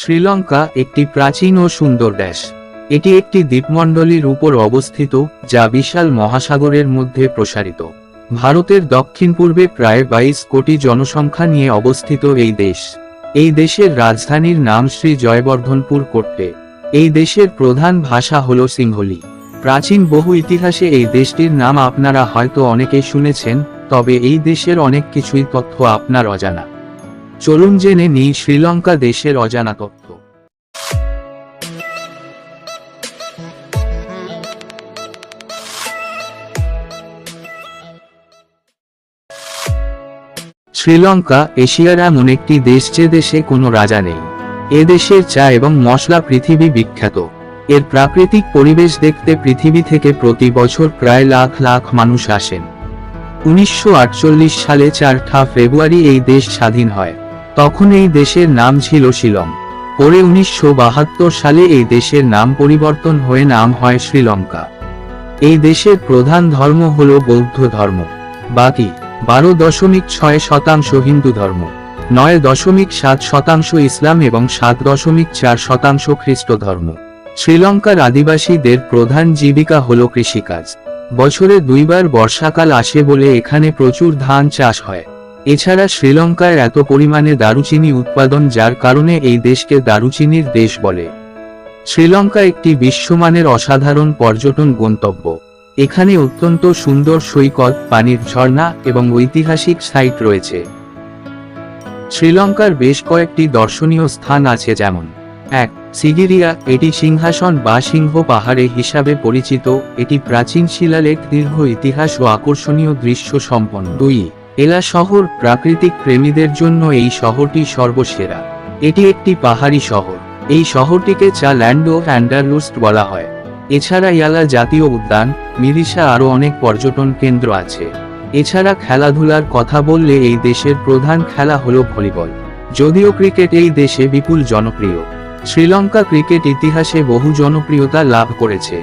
শ্রীলঙ্কা একটি প্রাচীন ও সুন্দর দেশ। এটি একটি দ্বীপমণ্ডলীর উপর অবস্থিত, যা বিশাল মহাসাগরের মধ্যে প্রসারিত। ভারতের দক্ষিণ পূর্বে প্রায় 22 কোটি জনসংখ্যা নিয়ে অবস্থিত এই দেশ। এই দেশের রাজধানীর নাম শ্রী জয়বর্ধনপুর কোট্টে। এই দেশের প্রধান ভাষা হল সিংহলি। প্রাচীন বহু ইতিহাসে এই দেশটির নাম আপনারা হয়তো অনেকেই শুনেছেন, তবে এই দেশের অনেক কিছুই তথ্য আপনার অজানা। চলুন জেনে নিই শ্রীলঙ্কা দেশের অজানা তথ্য। শ্রীলঙ্কা এশিয়ার এমন একটি দেশ যে দেশে কোনো রাজা নেই। এ দেশের চা এবং মশলা পৃথিবী বিখ্যাত। এর প্রাকৃতিক পরিবেশ দেখতে পৃথিবী থেকে প্রতি বছর প্রায় লাখ লাখ মানুষ আসেন। 1948 সালে 4 ফেব্রুয়ারি এই দেশ স্বাধীন হয়। তখন এই দেশের নাম ছিল শিলং। পরে 1972 সালে এই দেশের নাম পরিবর্তন হয়ে নাম হয় শ্রীলঙ্কা। এই দেশের প্রধান ধর্ম হল বৌদ্ধ ধর্ম। বাকি 12.6% হিন্দু ধর্ম, 9.7% ইসলাম এবং 7.4% খ্রিস্ট ধর্ম। শ্রীলঙ্কার আদিবাসীদের প্রধান জীবিকা হল কৃষিকাজ। বছরে 2 বার বর্ষাকাল আসে বলে এখানে প্রচুর ধান চাষ হয়। এছাড়া শ্রীলঙ্কায় এত পরিমাণে দারুচিনি উৎপাদন, যার কারণে এই দেশকে দারুচিনির দেশ বলে। শ্রীলঙ্কা একটি বিশ্বমানের অসাধারণ পর্যটন গন্তব্য। এখানে অত্যন্ত সুন্দর সৈকত, পানির ঝর্ণা এবং ঐতিহাসিক সাইট রয়েছে। শ্রীলঙ্কার বেশ কয়েকটি দর্শনীয় স্থান আছে, যেমন 1. সিগিরিয়া। এটি সিংহাসন বা সিংহ পাহাড়ে হিসাবে পরিচিত। এটি প্রাচীন শিলালেখ, দীর্ঘ ইতিহাস ও আকর্ষণীয় দৃশ্য সম্পন্ন। 2. এলা শহর। প্রাকৃতিক প্রেমীদের জন্য এই শহরটি সর্বসেরা। এটি একটি পাহাড়ি শহর। এই শহরটিকে চা ল্যান্ড অফ অ্যান্ডারলুস্ট বলা হয়। এছাড়া ইয়ালা জাতীয় উদ্যান, মিরিসা আরও অনেক পর্যটন কেন্দ্র আছে। এছাড়া খেলাধুলার কথা বললে এই দেশের প্রধান খেলা হল ভলিবল। যদিও ক্রিকেট এই দেশে বিপুল জনপ্রিয়। শ্রীলঙ্কা ক্রিকেট ইতিহাসে বহু জনপ্রিয়তা লাভ করেছে।